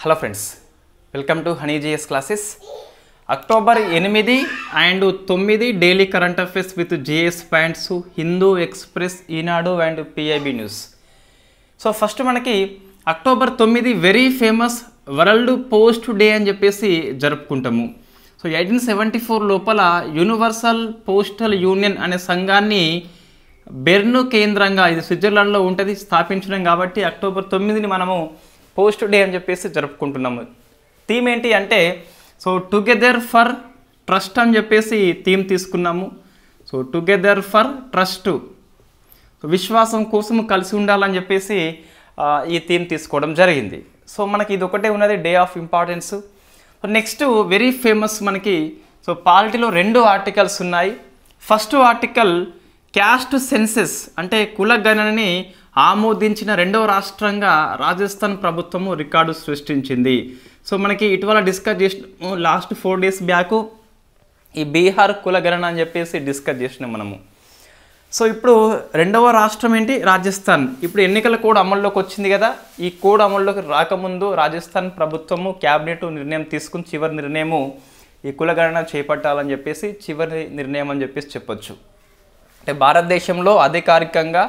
Hello friends, welcome to honey GS classes. October 8 and 9 daily current affairs with GS points, Hindu express, Eenadu and PIB news. So first మనకి October 9 very famous world post day అని చెప్పేసి జరుపుకుంటాము. So 1874 లోపల universal postal union అనే సంఘాన్ని Bern కేంద్రంగా, ఇది స్విట్జర్లాండ్లో ఉంటుంది, స్థాపించడం కాబట్టి అక్టోబర్ 9ని మనము పోస్ట్ డే అని చెప్పేసి జరుపుకుంటున్నాము. థీమ్ ఏంటి అంటే సో టుగెదర్ ఫర్ ట్రస్ట్ అని చెప్పేసి థీమ్ తీసుకున్నాము. సో టుగెదర్ ఫర్ ట్రస్ట్, విశ్వాసం కోసం కలిసి ఉండాలని చెప్పేసి ఈ థీమ్ తీసుకోవడం జరిగింది. సో మనకి ఇది ఒకటే ఉన్నది, day of importance. Next very famous మనకి సో పాలిటీలో 2 ఆర్టికల్స్ ఉన్నాయి. ఫస్ట్ ఆర్టికల్ క్యాస్ట్ సెన్సెస్ అంటే కుల గణనని ఆమోదించిన 2వ రాష్ట్రంగా రాజస్థాన్ ప్రభుత్వము రికార్డు సృష్టించింది. సో మనకి ఇటీవల డిస్కస్ చేసిన లాస్ట్ 4 days బ్యాక్ ఈ బీహార్ కుల గణన అని చెప్పేసి డిస్కస్ చేసినాం మనము. సో ఇప్పుడు 2వ రాష్ట్రం ఏంటి, రాజస్థాన్. ఇప్పుడు ఎన్నికల కోడ్ అమల్లోకి వచ్చింది కదా, ఈ కోడ్ అమల్లోకి రాకముందు రాజస్థాన్ ప్రభుత్వము క్యాబినెట్ నిర్ణయం తీసుకుని చివరి నిర్ణయము ఈ కుల గణన చేపట్టాలని చెప్పేసి చివరి నిర్ణయం అని చెప్పేసి చెప్పొచ్చు. అంటే భారతదేశంలో అధికారికంగా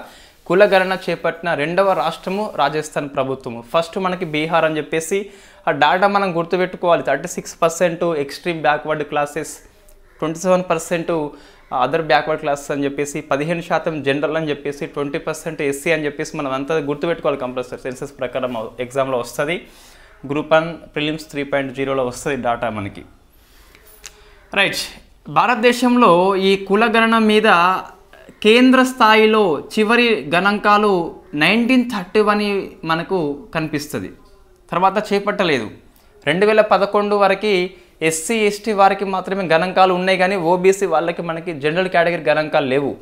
కుల గణన చేపట్టిన 2వ రాష్ట్రము రాజస్థాన్ ప్రభుత్వము. ఫస్ట్ మనకి బీహార్ అని చెప్పేసి ఆ డాటా మనం గుర్తుపెట్టుకోవాలి. 36% extreme backward classes, 27% other backward classes అని చెప్పేసి, 15% జనరల్ అని చెప్పేసి, 20% ఎస్సీ అని చెప్పేసి మనం అంతా గుర్తుపెట్టుకోవాలి. కంపల్సరీ సెన్సస్ ప్రకారం ఎగ్జామ్లో వస్తుంది. గ్రూప్ 1 ప్రిలిమ్స్ 3.0లో వస్తుంది డాటా మనకి. రైట్, భారతదేశంలో ఈ కుల గణన మీద కేంద్ర స్థాయిలో చివరి గణాంకాలు 1931 మనకు కనిపిస్తుంది. తర్వాత చేపట్టలేదు. 2011 వరకు ఎస్సీ ఎస్టీ వారికి మాత్రమే గణాంకాలు ఉన్నాయి, కానీ ఓబీసీ వాళ్ళకి మనకి జనరల్ కేటగిరీ గణాంకాలు లేవు.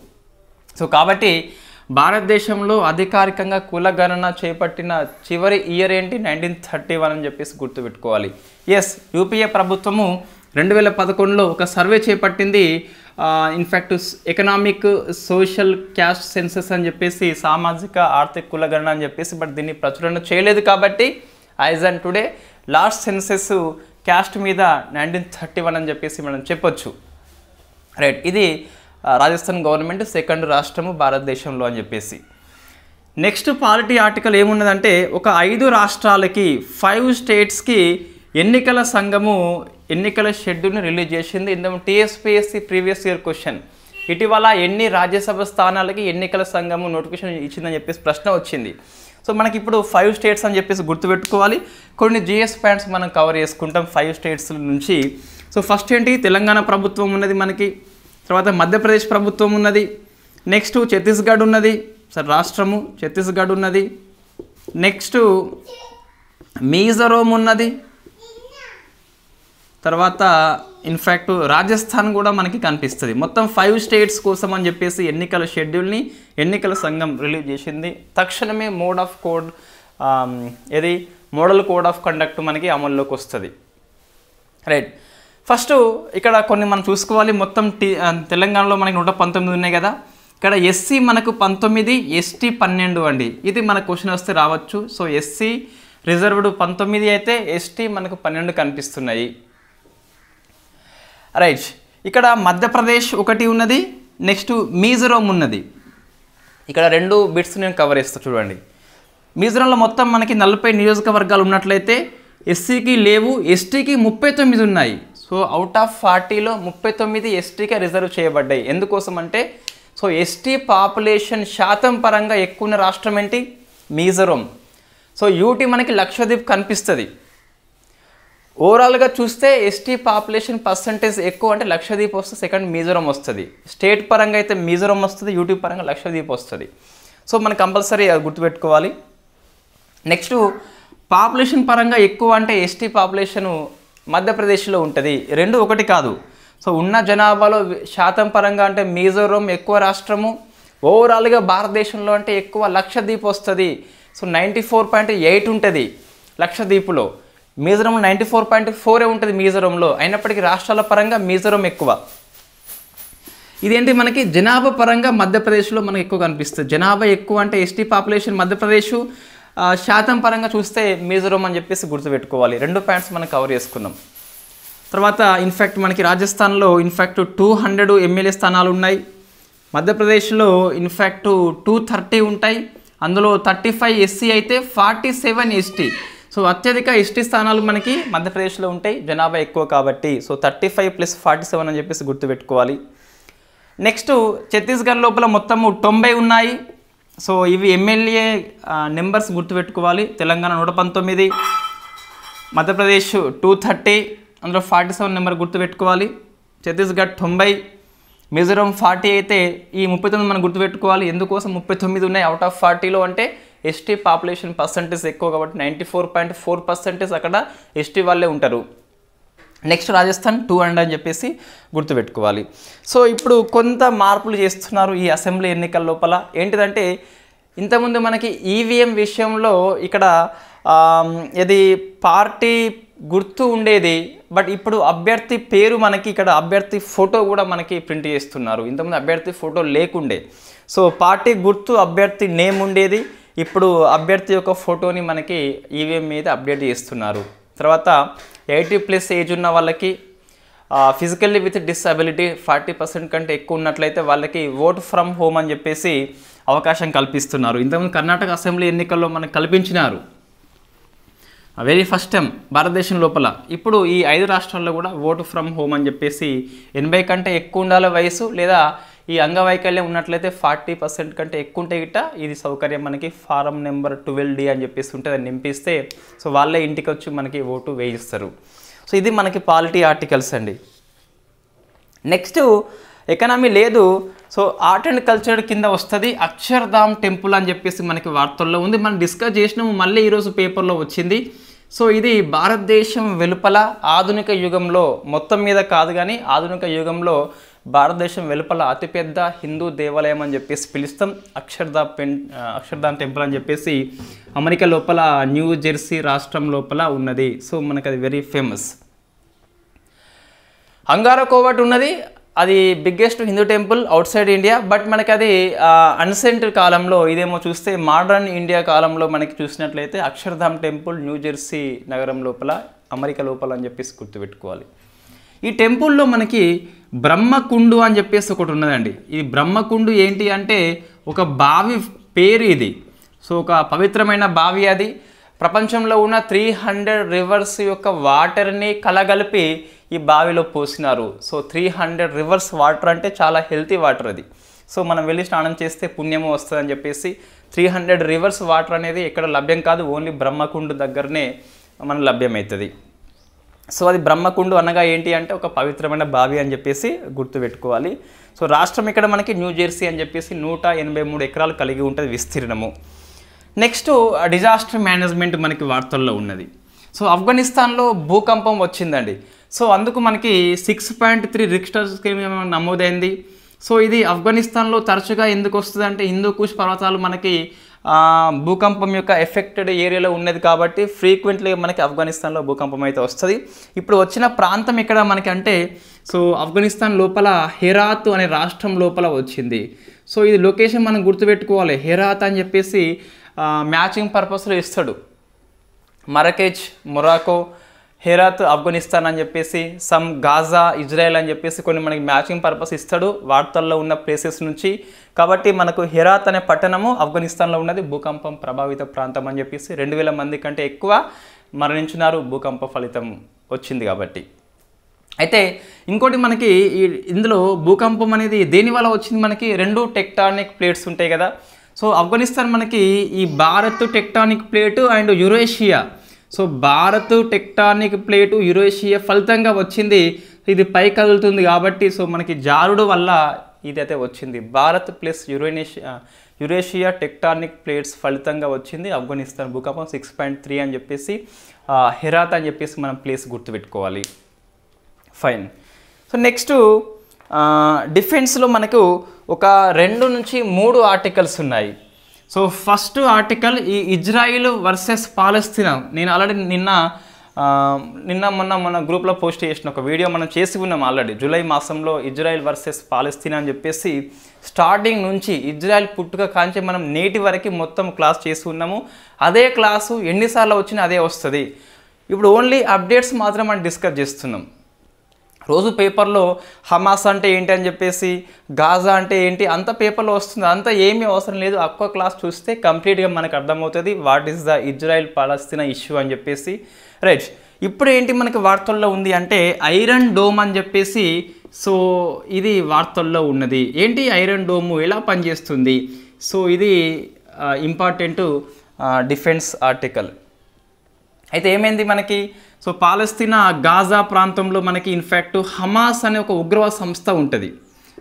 సో కాబట్టి భారతదేశంలో అధికారికంగా కుల గణన చేపట్టిన చివరి ఇయర్ ఏంటి, 1931 అని చెప్పేసి గుర్తుపెట్టుకోవాలి. ఎస్, యూపీఏ ప్రభుత్వము 2011లో ఒక సర్వే చేపట్టింది. In fact economic social caste senses అని చెప్పేసి, సామాజిక ఆర్థిక కుల గణన అని చెప్పేసి, బట్ దీన్ని ప్రచురణ చేయలేదు. కాబట్టి as and today last census caste మీద 1931 అని చెప్పేసి మనం చెప్పొచ్చు. రైట్, ఇది రాజస్థాన్ గవర్నమెంట్ 2nd రాష్ట్రము భారతదేశంలో అని చెప్పేసి. నెక్స్ట్ పాలిటీ ఆర్టికల్ ఏమున్నదంటే ఒక 5 రాష్ట్రాలకి 5 స్టేట్స్కి ఎన్నికల సంఘము ఎన్నికల షెడ్యూల్ని రిలీజ్ చేసింది. ఇందులో టీఎస్పీఎస్సీ ప్రీవియస్ ఇయర్ క్వశ్చన్, ఇటీవల ఎన్ని రాజ్యసభ స్థానాలకి ఎన్నికల సంఘము నోటిఫికేషన్ ఇచ్చిందని చెప్పేసి ప్రశ్న వచ్చింది. సో మనకి ఇప్పుడు 5 స్టేట్స్ అని చెప్పేసి గుర్తుపెట్టుకోవాలి. కొన్ని జిఎస్ పాయింట్స్ మనం కవర్ చేసుకుంటాం 5 స్టేట్స్ నుంచి. సో ఫస్ట్ ఏంటి, తెలంగాణ ప్రభుత్వం ఉన్నది మనకి, తర్వాత మధ్యప్రదేశ్ ప్రభుత్వం ఉన్నది, నెక్స్ట్ ఛత్తీస్గఢ్ ఉన్నది, సార్ రాష్ట్రము ఛత్తీస్గఢ్ ఉన్నది, నెక్స్ట్ మిజోరం ఉన్నది, తర్వాత ఇన్ఫ్యాక్ట్ రాజస్థాన్ కూడా మనకి కనిపిస్తుంది. మొత్తం 5 స్టేట్స్ కోసం అని చెప్పేసి ఎన్నికల షెడ్యూల్ని ఎన్నికల సంఘం రిలీజ్ చేసింది. తక్షణమే మోడల్ కోడ్ ఆఫ్ కండక్ట్ మనకి అమల్లోకి వస్తుంది. రైట్, ఫస్ట్ ఇక్కడ కొన్ని మనం చూసుకోవాలి. మొత్తం తెలంగాణలో మనకి 119 ఉన్నాయి కదా, ఇక్కడ ఎస్సీ మనకు 19, ఎస్టీ 12 అండి. ఇది మన క్వశ్చన్ వస్తే రావచ్చు. సో ఎస్సీ రిజర్వ్డ్ 19 అయితే ఎస్టీ మనకు 12 కనిపిస్తున్నాయి. రైట్, ఇక్కడ మధ్యప్రదేశ్ ఒకటి ఉన్నది, నెక్స్ట్ మిజోరం ఉన్నది. ఇక్కడ 2 బిట్స్ నేను కవర్ చేస్తాను చూడండి. మిజోరంలో మొత్తం మనకి 40 నియోజకవర్గాలు ఉన్నట్లయితే ఎస్సీకి లేవు, ఎస్టీకి 39 ఉన్నాయి. సో అవుట్ ఆఫ్ 40లో 39 ఎస్టీకే రిజర్వ్ చేయబడ్డాయి. ఎందుకోసం అంటే సో ఎస్టీ పాపులేషన్ శాతం పరంగా ఎక్కువ ఉన్న రాష్ట్రం ఏంటి, మిజోరం. సో యూటీ మనకి లక్షద్వీప్ కనిపిస్తుంది. ఓవరాల్గా చూస్తే ఎస్టీ పాపులేషన్ పర్సంటేజ్ ఎక్కువ అంటే లక్షద్వీప్ వస్తే, సెకండ్ మిజోరం వస్తుంది. స్టేట్ పరంగా అయితే మిజోరం వస్తుంది, యూటీ పరంగా లక్షద్వీప్ వస్తుంది. సో మనకు కంపల్సరీ అది గుర్తుపెట్టుకోవాలి. నెక్స్ట్ పాపులేషన్ పరంగా ఎక్కువ అంటే ఎస్టీ పాపులేషను మధ్యప్రదేశ్లో ఉంటుంది. 2 ఒకటి కాదు. సో ఉన్న జనాభాలో శాతం పరంగా అంటే మిజోరం ఎక్కువ రాష్ట్రము, ఓవరాల్గా భారతదేశంలో అంటే ఎక్కువ లక్షద్వీప్ వస్తుంది. సో 94.8 ఉంటుంది లక్షద్వీప్లో, మిజోరంలో 94.4 ఉంటుంది మిజోరంలో. అయినప్పటికీ రాష్ట్రాల పరంగా మిజోరం ఎక్కువ. ఇదేంటి మనకి జనాభా పరంగా మధ్యప్రదేశ్లో మనకి ఎక్కువ కనిపిస్తుంది. జనాభా ఎక్కువ అంటే ఎస్టీ పాపులేషన్ మధ్యప్రదేశ్, శాతం పరంగా చూస్తే మిజోరం అని చెప్పేసి గుర్తుపెట్టుకోవాలి. 2 పాయింట్స్ మనం కవర్ చేసుకున్నాం. తర్వాత ఇన్ఫ్యాక్ట్ మనకి రాజస్థాన్లో ఇన్ఫ్యాక్ట్ 200 ఎమ్మెల్యే స్థానాలు ఉన్నాయి. మధ్యప్రదేశ్లో ఇన్ఫ్యాక్ట్ 230 ఉంటాయి. అందులో 35 ఎస్సీ అయితే 47 ఎస్టీ. సో అత్యధిక ఎస్టీ స్థానాలు మనకి మధ్యప్రదేశ్లో ఉంటాయి, జనాభా ఎక్కువ కాబట్టి. సో 35 + 47 అని చెప్పేసి గుర్తుపెట్టుకోవాలి. నెక్స్ట్ ఛత్తీస్గఢ్ లోపల మొత్తము 90 ఉన్నాయి. సో ఇవి ఎమ్మెల్యే నెంబర్స్ గుర్తుపెట్టుకోవాలి. తెలంగాణ 119, మధ్యప్రదేశ్ 230, అందులో 47 నెంబర్ గుర్తుపెట్టుకోవాలి. ఛత్తీస్గఢ్ 90, మిజోరం 40 అయితే ఈ 39 మనం గుర్తుపెట్టుకోవాలి. ఎందుకోసం 39 ఉన్నాయి అవుట్ ఆఫ్ 40లో అంటే ఎస్టీ పాపులేషన్ పర్సంటేజ్ ఎక్కువ కాబట్టి 94.4% అక్కడ ఎస్టీ వాళ్ళే ఉంటారు. నెక్స్ట్ రాజస్థాన్ 200 అని చెప్పేసి గుర్తుపెట్టుకోవాలి. సో ఇప్పుడు కొంత మార్పులు చేస్తున్నారు ఈ అసెంబ్లీ ఎన్నికల లోపల. ఏంటిదంటే ఇంతకుముందు మనకి ఈవీఎం విషయంలో ఇక్కడ ఇది పార్టీ గుర్తు ఉండేది, బట్ ఇప్పుడు అభ్యర్థి పేరు మనకి ఇక్కడ అభ్యర్థి ఫోటో కూడా మనకి ప్రింట్ చేస్తున్నారు. ఇంతకుముందు అభ్యర్థి ఫోటో లేకుండే. సో పార్టీ గుర్తు అభ్యర్థి నేమ్ ఉండేది, ఇప్పుడు అభ్యర్థి యొక్క ఫోటోని మనకి ఈవీఎం మీద అప్డేట్ చేస్తున్నారు. తర్వాత 80+ ఏజ్ ఉన్న వాళ్ళకి, ఫిజికల్లీ విత్ డిసబిలిటీ 40% కంటే ఎక్కువ ఉన్నట్లయితే వాళ్ళకి ఓట్ ఫ్రమ్ హోమ్ అని చెప్పేసి అవకాశం కల్పిస్తున్నారు. ఇంతకుముందు కర్ణాటక అసెంబ్లీ ఎన్నికల్లో మనకు కల్పించినారు, వెరీ ఫస్ట్ టైం భారతదేశం లోపల. ఇప్పుడు ఈ 5 రాష్ట్రాల్లో కూడా ఓటు ఫ్రమ్ హోమ్ అని చెప్పేసి 80 కంటే ఎక్కువ ఉండాలి వయసు, లేదా ఈ అంగవైకల్యం ఉన్నట్లయితే 40% కంటే ఎక్కువ ఉంటే గిట్ట ఇది సౌకర్యం మనకి ఫారం నెంబర్ 12D అని చెప్పేసి ఉంటుంది. అది నింపిస్తే సో వాళ్ళే ఇంటికి వచ్చి మనకి ఓటు వేయిస్తారు. సో ఇది మనకి పాలిటీ ఆర్టికల్స్ అండి. నెక్స్ట్ ఎకనామీ లేదు. సో ఆర్ట్ అండ్ కల్చర్ కింద వస్తుంది. అక్షర్ధామ్ టెంపుల్ అని చెప్పేసి మనకి వార్తల్లో ఉంది, మనం డిస్కస్ చేసినాము, మళ్ళీ ఈరోజు పేపర్లో వచ్చింది. సో ఇది భారతదేశం వెలుపల ఆధునిక యుగంలో, మొత్తం మీద కాదు కానీ ఆధునిక యుగంలో భారతదేశం వెలుపల అతిపెద్ద హిందూ దేవాలయం అని చెప్పేసి పిలుస్తాం. అక్షర్ధామ్ టెంపుల్ అని చెప్పేసి అమెరికా లోపల న్యూ జెర్సీ రాష్ట్రం లోపల ఉన్నది. సో మనకు అది వెరీ ఫేమస్. అంగారా కోవట్ ఉన్నది, అది biggest Hindu temple out side India. But మనకి అది అన్సెంట్ కాలంలో, ఇదేమో చూస్తే మోడర్న్ ఇండియా కాలంలో మనకి చూసినట్లయితే అక్షర్ధామ్ టెంపుల్ న్యూ జెర్సీ నగరం లోపల అమెరికా లోపల అని చెప్పేసి గుర్తుపెట్టుకోవాలి. ఈ టెంపుల్లో మనకి బ్రహ్మకుండు అని చెప్పేసి ఒకటి ఉన్నదండి. ఈ బ్రహ్మకుండు ఏంటి అంటే ఒక బావి పేరు ఇది. సో ఒక పవిత్రమైన బావి అది. ప్రపంచంలో ఉన్న 300 రివర్స్ యొక్క వాటర్ని కలగలిపి ఈ బావిలో పోసినారు. సో 300 రివర్స్ వాటర్ అంటే చాలా హెల్తీ వాటర్ అది. సో మనం వెళ్ళి స్నానం చేస్తే పుణ్యము వస్తుంది అని చెప్పేసి 300 రివర్స్ వాటర్ అనేది ఎక్కడ లభ్యం కాదు, ఓన్లీ బ్రహ్మకుండు దగ్గరనే మనకు లభ్యమవుతుంది. సో అది బ్రహ్మకుండు అనగా ఏంటి అంటే ఒక పవిత్రమైన బావి అని చెప్పేసి గుర్తుపెట్టుకోవాలి. సో రాష్ట్రం ఇక్కడ మనకి న్యూ జెర్సీ అని చెప్పేసి 183 ఎకరాలు కలిగి ఉంటుంది విస్తీర్ణము. నెక్స్ట్ డిజాస్టర్ మేనేజ్మెంట్ మనకి వార్తల్లో ఉన్నది. సో ఆఫ్ఘనిస్తాన్లో భూకంపం వచ్చిందండి. సో అందుకు మనకి 6.3 రిక్టర్ స్కేల్ నమోదైంది. సో ఇది ఆఫ్ఘనిస్తాన్లో తరచుగా ఎందుకు వస్తుంది అంటే హిందూ కుష్ పర్వతాలు మనకి భూకంపం యొక్క ఎఫెక్టెడ్ ఏరియాలో ఉన్నది కాబట్టి ఫ్రీక్వెంట్లీ మనకి ఆఫ్ఘనిస్తాన్లో భూకంపం అయితే వస్తుంది. ఇప్పుడు వచ్చిన ప్రాంతం ఇక్కడ మనకి అంటే సో ఆఫ్ఘనిస్తాన్ లోపల హెరాత్ అనే రాష్ట్రం లోపల వచ్చింది. సో ఇది లొకేషన్ మనం గుర్తుపెట్టుకోవాలి. హెరాత్ అని చెప్పేసి మ్యాచింగ్ పర్పస్లో ఇస్తాడు. మరకేజ్ మొరాకో, హెరాత్ ఆఫ్ఘనిస్తాన్ అని చెప్పేసి, సమ్ గాజా ఇజ్రాయెల్ అని చెప్పేసి కొన్ని మనకి మ్యాచింగ్ పర్పస్ ఇస్తాడు వార్తల్లో ఉన్న ప్లేసెస్ నుంచి. కాబట్టి మనకు హెరాత్ అనే పట్టణము ఆఫ్ఘనిస్తాన్లో ఉన్నది, భూకంపం ప్రభావిత ప్రాంతం అని చెప్పేసి 2000 మంది కంటే ఎక్కువ మరణించినారు భూకంప ఫలితం వచ్చింది కాబట్టి. అయితే ఇంకోటి మనకి ఇందులో భూకంపం అనేది దేనివల్ల వచ్చింది, మనకి 2 టెక్టానిక్ ప్లేట్స్ ఉంటాయి కదా. సో ఆఫ్ఘనిస్తాన్ మనకి ఈ Bharat tectonic plate and Eurasia. So Bharat tectonic plate Eurasia ఫలితంగా వచ్చింది. ఇది పై కదులుతుంది కాబట్టి సో మనకి జారుడు వల్ల ఇదైతే వచ్చింది. Bharat plus Eurasia tectonic plates ఫలితంగా వచ్చింది ఆఫ్ఘనిస్తాన్ భూకంపం 6.3 అని చెప్పేసి హెరాత్ అని చెప్పేసి మనం ప్లేస్ గుర్తుపెట్టుకోవాలి. ఫైన్. సో నెక్స్ట్ డిఫెన్స్లో మనకు ఒక 2 నుంచి 3 ఆర్టికల్స్ ఉన్నాయి. సో ఫస్ట్ ఆర్టికల్ ఈ ఇజ్రాయిల్ వర్సెస్ పాలస్తీనా. నేను ఆల్రెడీ నిన్న నిన్న మొన్న గ్రూప్లో పోస్ట్ చేసిన ఒక వీడియో మనం చేసి ఉన్నాం ఆల్రెడీ. జూలై మాసంలో ఇజ్రాయెల్ వర్సెస్ పాలస్తీనా అని చెప్పేసి స్టార్టింగ్ నుంచి ఇజ్రాయెల్ పుట్టుక కాంచి మనం నేటి వరకు మొత్తం క్లాస్ చేసి ఉన్నాము. అదే క్లాసు ఎన్నిసార్లు వచ్చినా అదే వస్తుంది. ఇప్పుడు ఓన్లీ అప్డేట్స్ మాత్రం మనం డిస్కస్ చేస్తున్నాం. రోజు పేపర్లో హమాస్ అంటే ఏంటి అని చెప్పేసి, గాజా అంటే ఏంటి అంత పేపర్లో వస్తుంది. అంత ఏమీ అవసరం లేదు. ఒక్క క్లాస్ చూస్తే కంప్లీట్గా మనకు అర్థమవుతుంది what is the Israel Palestine issue అని చెప్పేసి. రైట్, ఇప్పుడు ఏంటి మనకి వార్తల్లో ఉంది అంటే ఐరన్ డోమ్ అని చెప్పేసి. సో ఇది వార్తల్లో ఉన్నది. ఏంటి ఐరన్ డోము, ఎలా పనిచేస్తుంది? సో ఇది ఇంపార్టెంట్ డిఫెన్స్ ఆర్టికల్. అయితే ఏమైంది మనకి, సో పాలస్తీనా గాజా ప్రాంతంలో మనకి ఇన్ఫ్యాక్ట్ హమాస్ అనే ఒక ఉగ్రవాద సంస్థ ఉంటుంది.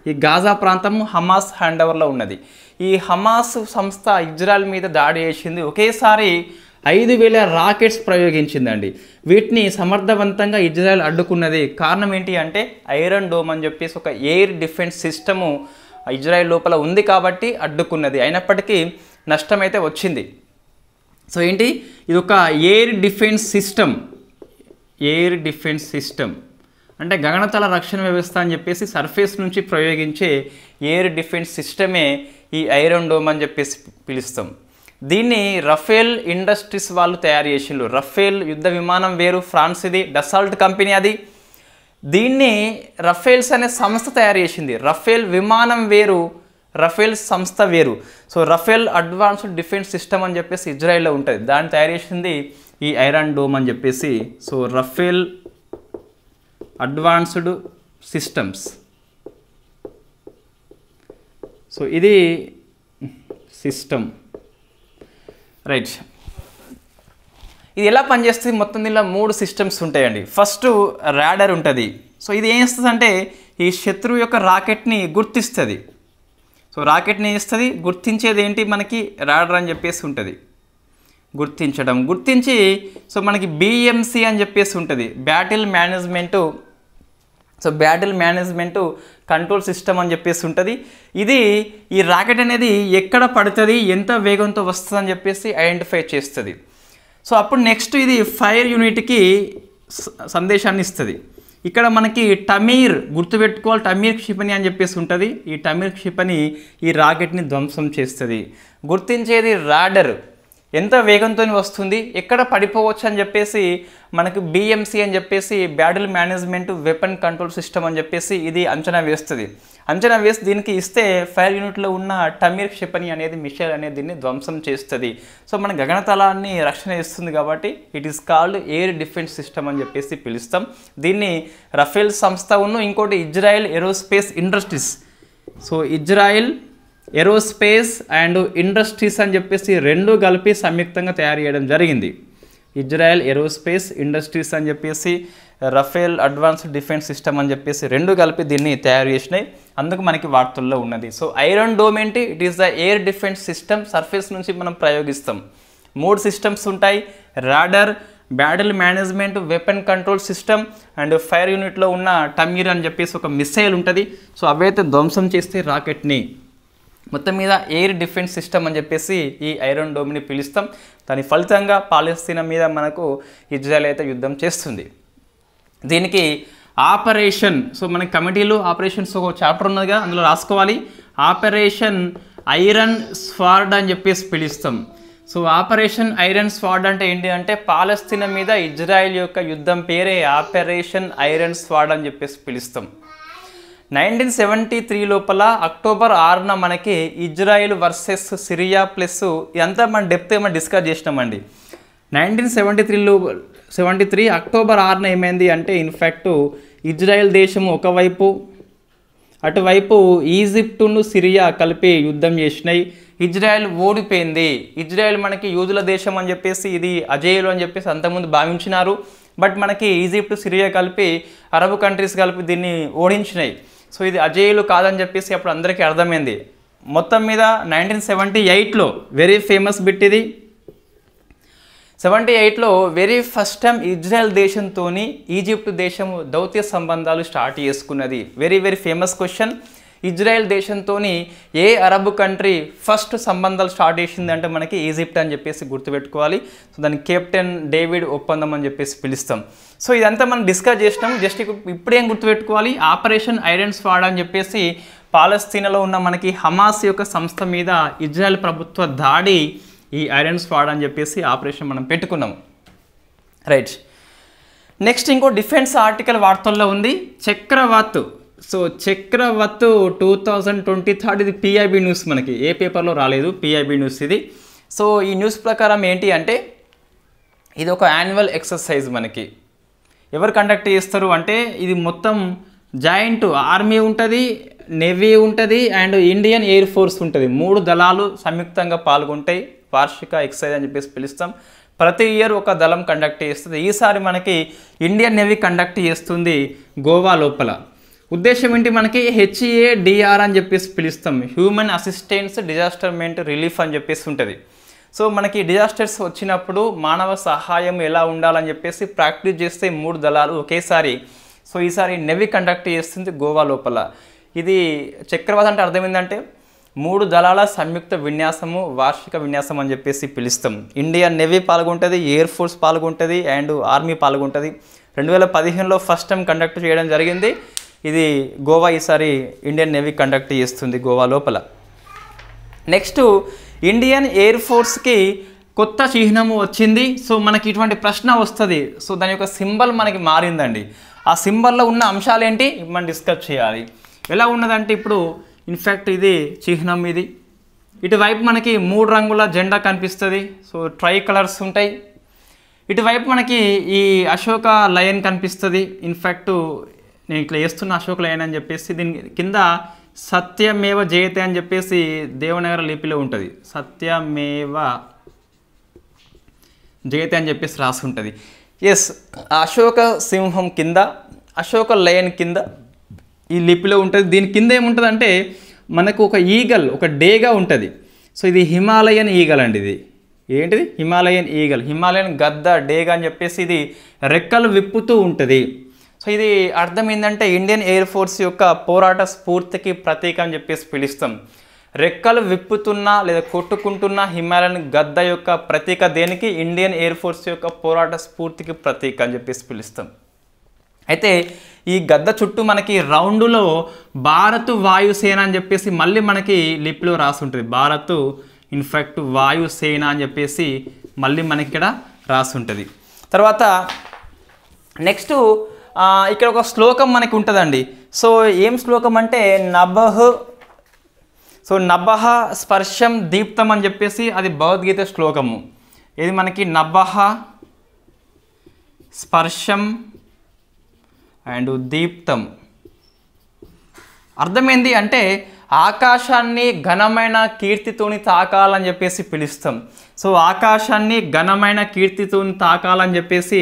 ఈ గాజా ప్రాంతం హమాస్ హ్యాండ్ ఓవర్లో ఉన్నది. ఈ హమాస్ సంస్థ ఇజ్రాయెల్ మీద దాడి చేసింది. ఒకేసారి 5,000 రాకెట్స్ ప్రయోగించిందండి. వీటిని సమర్థవంతంగా ఇజ్రాయెల్ అడ్డుకున్నది. కారణం ఏంటి అంటే ఐరన్ డోమ్ అని చెప్పేసి ఒక ఎయిర్ డిఫెన్స్ సిస్టము ఇజ్రాయెల్ లోపల ఉంది కాబట్టి అడ్డుకున్నది. అయినప్పటికీ నష్టం అయితే వచ్చింది. సో ఏంటి, ఇది ఒక air defence system. Air defence system అంటే గగనతల రక్షణ వ్యవస్థ అని చెప్పేసి సర్ఫేస్ నుంచి ప్రయోగించే ఎయిర్ డిఫెన్స్ సిస్టమే ఈ ఐరన్ డోమ్ అని చెప్పేసి పిలుస్తాం. దీన్ని రఫేల్ ఇండస్ట్రీస్ వాళ్ళు తయారు చేసిండ్రు. రఫేల్ యుద్ధ విమానం వేరు, ఫ్రాన్స్ ఇది, డసాల్ట్ కంపెనీ అది. దీన్ని రఫేల్స్ అనే సంస్థ తయారు చేసింది. రఫేల్ విమానం వేరు, రఫేల్ సంస్థ వేరు. So Rafale advanced defence system అని చెప్పేసి ఇజ్రాయెల్లో ఉంటుంది. దాన్ని తయారు చేసింది ఈ ఐరన్ డోమ్ అని చెప్పేసి. So Rafale advanced systems. So ఇది సిస్టమ్. రైట్, ఇది ఎలా పనిచేస్తుంది? మొత్తం దీనిలో 3 సిస్టమ్స్ ఉంటాయండి. ఫస్ట్ రాడర్ ఉంటుంది. సో ఇది ఏం చేస్తుంది అంటే ఈ శత్రువు యొక్క రాకెట్ని గుర్తిస్తుంది. సో రాకెట్ని ఇస్తుంది, గుర్తించేది ఏంటి మనకి రాడర్ అని చెప్పేసి ఉంటుంది. గుర్తించి సో మనకి బిఎంసి అని చెప్పేసి ఉంటుంది, battle management. So battle management control system అని చెప్పేసి ఉంటుంది. ఇది ఈ రాకెట్ అనేది ఎక్కడ పడుతుంది, ఎంత వేగంతో వస్తుంది అని చెప్పేసి ఐడెంటిఫై చేస్తుంది. సో అప్పుడు నెక్స్ట్ ఇది ఫైర్ యూనిట్కి సందేశాన్ని ఇస్తుంది. ఇక్కడ మనకి టమీర్ గుర్తుపెట్టుకోవాలి, టమీర్ క్షిపణి అని చెప్పేసి ఉంటుంది. ఈ టమీర్ క్షిపణి ఈ రాకెట్ని ధ్వంసం చేస్తుంది. గుర్తించేది రాడర్, ఎంత వేగంతో వస్తుంది, ఎక్కడ పడిపోవచ్చు అని చెప్పేసి మనకు బిఎంసి అని చెప్పేసి battle management weapon control system అని చెప్పేసి ఇది అంచనా వేస్తుంది. అంచనా వేసి దీనికి ఇస్తే ఫైర్ యూనిట్లో ఉన్న టమీర్ క్షిపణి అనేది మిషైల్ అనేది దీన్ని ధ్వంసం చేస్తుంది. సో మన గగనతలాన్ని రక్షణ ఇస్తుంది కాబట్టి it is called air defence system అని చెప్పేసి పిలుస్తాం. దీన్ని రఫేల్ సంస్థ ఇంకోటి Israel aerospace industries. So Israel aerospace and industries అని చెప్పేసి 2 కలిపి సంయుక్తంగా తయారు చేయడం జరిగింది. ఇజ్రాయెల్ ఏరోస్పేస్ ఇండస్ట్రీస్ అని చెప్పేసి రఫేల్ అడ్వాన్స్డ్ డిఫెన్స్ సిస్టమ్ అని చెప్పేసి 2 కలిపి దీన్ని తయారు చేసినాయి. అందుకు మనకి వార్తల్లో ఉన్నది. సో ఐరన్ డోమ్ ఏంటి, it is the air defence system. Surface నుంచి మనం ప్రయోగిస్తాం. 3 సిస్టమ్స్ ఉంటాయి, radar, battle management weapon control system and fire యూనిట్లో ఉన్న టమీర్ అని చెప్పేసి ఒక మిసైల్ ఉంటుంది. సో అవైతే ధ్వంసం చేస్తే రాకెట్ని. మొత్తం మీద ఎయిర్ డిఫెన్స్ సిస్టమ్ అని చెప్పేసి ఈ ఐరన్ డోమ్ని పిలుస్తాం. దాని ఫలితంగా పాలస్తీనా మీద మనకు ఇజ్రాయెల్ అయితే యుద్ధం చేస్తుంది. దీనికి ఆపరేషన్, సో మనకి కమిటీలో ఆపరేషన్స్ ఒక చాప్టర్ ఉన్నదిగా, అందులో రాసుకోవాలి. ఆపరేషన్ ఐరన్ స్వార్డ్ అని చెప్పేసి పిలుస్తాం. సో ఆపరేషన్ ఐరన్ స్వార్డ్ అంటే ఏంటి అంటే పాలస్తీనా మీద ఇజ్రాయెల్ యొక్క యుద్ధం పేరే ఆపరేషన్ ఐరన్ స్వార్డ్ అని చెప్పేసి పిలుస్తాం. 1973 లోపల అక్టోబర్ 6న మనకి ఇజ్రాయెల్ వర్సెస్ సిరియా ప్లస్ ఇదంతా మన డెప్త్ ఏమైనా డిస్కస్ చేసినామండి. 1973 అక్టోబర్ 6న ఏమైంది అంటే ఇన్ఫ్యాక్ట్ ఇజ్రాయెల్ దేశము ఒకవైపు, అటువైపు ఈజిప్టును సిరియా కలిపి యుద్ధం చేసినాయి. ఇజ్రాయెల్ ఓడిపోయింది. ఇజ్రాయెల్ మనకి యూదుల దేశం అని చెప్పేసి ఇది అజేయులు అని చెప్పేసి అంతకుముందు భావించినారు. బట్ మనకి ఈజిప్ట్, సిరియా కలిపి అరబ్ కంట్రీస్ కలిపి దీన్ని ఓడించినాయి. సో ఇది అజేయులు కాదని చెప్పేసి అప్పుడు అందరికీ అర్థమైంది. మొత్తం మీద 1978లో వెరీ ఫేమస్ బిట్ ఇది. 78లో వెరీ ఫస్ట్ టైం ఇజ్రాయెల్ దేశంతో ఈజిప్ట్ దేశం దౌత్య సంబంధాలు స్టార్ట్ చేసుకున్నది. Very famous question. ఇజ్రాయెల్ దేశంతోని ఏ అరబ్ కంట్రీ ఫస్ట్ సంబంధాలు స్టార్ట్ చేసింది అంటే మనకి ఈజిప్ట్ అని చెప్పేసి గుర్తుపెట్టుకోవాలి. సో దాన్ని కెప్టెన్ డేవిడ్ ఒప్పందం అని చెప్పేసి పిలుస్తాం. సో ఇదంతా మనం డిస్కస్ చేసినాం. జస్ట్ ఇప్పుడేం గుర్తుపెట్టుకోవాలి, ఆపరేషన్ ఐరన్ స్వాడ్ అని చెప్పేసి పాలస్తీనాలో ఉన్న మనకి హమాస్ యొక్క సంస్థ మీద ఇజ్రాయెల్ ప్రభుత్వ దాడి ఈ ఐరన్ స్వాడ్ అని చెప్పేసి ఆపరేషన్ మనం పెట్టుకున్నాం. రైట్, నెక్స్ట్ ఇంకో డిఫెన్స్ ఆర్టికల్ వార్తల్లో ఉంది చక్రవాత్. సో చక్రవాత్ 2023 ఇది పిఐబి న్యూస్, మనకి ఏ పేపర్లో రాలేదు, పిఐబి న్యూస్ ఇది. సో ఈ న్యూస్ ప్రకారం ఏంటి అంటే ఇది ఒక యాన్యువల్ ఎక్సర్సైజ్. మనకి ఎవరు కండక్ట్ చేస్తారు అంటే ఇది మొత్తం జాయింట్ ఆర్మీ ఉంటుంది, నేవీ ఉంటుంది అండ్ ఇండియన్ ఎయిర్ ఫోర్స్ ఉంటుంది. 3 దళాలు సంయుక్తంగా పాల్గొంటాయి. వార్షిక ఎక్సర్సైజ్ అని చెప్పేసి పిలుస్తాం. ప్రతి ఇయర్ ఒక దళం కండక్ట్ చేస్తుంది. ఈసారి మనకి ఇండియన్ నేవీ కండక్ట్ చేస్తుంది గోవా లోపల. ఉద్దేశం ఏంటి, మనకి HADR అని చెప్పేసి పిలుస్తాం, హ్యూమన్ అసిస్టెన్స్ డిజాస్టర్ రిలీఫ్ అని చెప్పేసి ఉంటుంది. సో మనకి డిజాస్టర్స్ వచ్చినప్పుడు మానవ సహాయం ఎలా ఉండాలని చెప్పేసి ప్రాక్టీస్ చేస్తే 3 దళాలు ఒకేసారి. సో ఈసారి నేవీ కండక్ట్ చేస్తుంది గోవా లోపల. ఇది చక్రవాత్ అంటే అర్థం ఏంటంటే 3 దళాల సంయుక్త విన్యాసము, వార్షిక విన్యాసం అని చెప్పేసి పిలుస్తాం. ఇండియన్ నేవీ పాల్గొంటుంది, ఎయిర్ ఫోర్స్ పాల్గొంటుంది అండ్ ఆర్మీ పాల్గొంటుంది. 2015లో ఫస్ట్ టైం కండక్ట్ చేయడం జరిగింది. ఇది గోవా ఈసారి ఇండియన్ నేవీ కండక్ట్ చేస్తుంది గోవా లోపల. నెక్స్ట్ ఇండియన్ ఎయిర్ ఫోర్స్కి కొత్త చిహ్నము వచ్చింది. సో మనకి ఇటువంటి ప్రశ్న వస్తుంది. సో దాని యొక్క సింబల్ మనకి మారిందండి. ఆ సింబల్లో ఉన్న అంశాలు ఏంటి మనం డిస్కస్ చేయాలి. ఎలా ఉన్నదంటే ఇప్పుడు ఇన్ఫ్యాక్ట్ ఇది చిహ్నం, ఇది ఇటువైపు మనకి 3 రంగుల జెండా కనిపిస్తుంది. సో ట్రై కలర్స్ ఉంటాయి. ఇటువైపు మనకి ఈ అశోక లయన్ కనిపిస్తుంది. ఇన్ఫ్యాక్ట్ నేను ఇట్లా వేస్తున్న అశోక లయన్ అని చెప్పేసి దీని కింద సత్యమేవ జయతే అని చెప్పేసి దేవనాగరి లిపిలో ఉంటుంది. సత్యమేవ జయతే అని చెప్పేసి రాసి ఉంటుంది. ఎస్, అశోక సింహం కింద అశోక లయన్ కింద ఈ లిపిలో ఉంటుంది. దీని కింద ఏముంటుంది అంటే మనకు ఒక ఈగల్, ఒక డేగా ఉంటుంది. సో ఇది హిమాలయన్ ఈగల్ అండి. ఇది ఏంటిది, హిమాలయన్ ఈగల్, హిమాలయన్ గద్ద డేగా అని చెప్పేసి ఇది రెక్కలు విప్పుతూ ఉంటుంది. సో ఇది అర్థం ఏంటంటే ఇండియన్ ఎయిర్ ఫోర్స్ యొక్క పోరాట స్ఫూర్తికి ప్రతీక అని చెప్పేసి పిలుస్తాం. రెక్కలు విప్పుతున్న లేదా కొట్టుకుంటున్న హిమాలయన్ గద్ద యొక్క ప్రతీక దేనికి, ఇండియన్ ఎయిర్ ఫోర్స్ యొక్క పోరాట స్ఫూర్తికి ప్రతీక అని చెప్పేసి పిలుస్తాం. అయితే ఈ గద్ద చుట్టూ మనకి రౌండ్లో భారత్ వాయుసేన అని చెప్పేసి మళ్ళీ మనకి లిపిలో రాసి ఉంటుంది. భారత్ ఇన్ఫ్యాక్ట్ వాయుసేన అని చెప్పేసి మళ్ళీ మనకి ఇక్కడ రాసి ఉంటుంది. తర్వాత నెక్స్ట్ ఇక్కడ ఒక శ్లోకం మనకి ఉంటుందండి. సో ఏం శ్లోకం అంటే నభః స్పర్శం దీప్తం అని చెప్పేసి అది భగవద్గీత శ్లోకము. ఇది మనకి నభః స్పర్శం అండ్ దీప్తం అర్థమైంది అంటే ఆకాశాన్ని ఘనమైన కీర్తితోని తాకాలని చెప్పేసి పిలుస్తాం. సో ఆకాశాన్ని ఘనమైన కీర్తితోని తాకాలని చెప్పేసి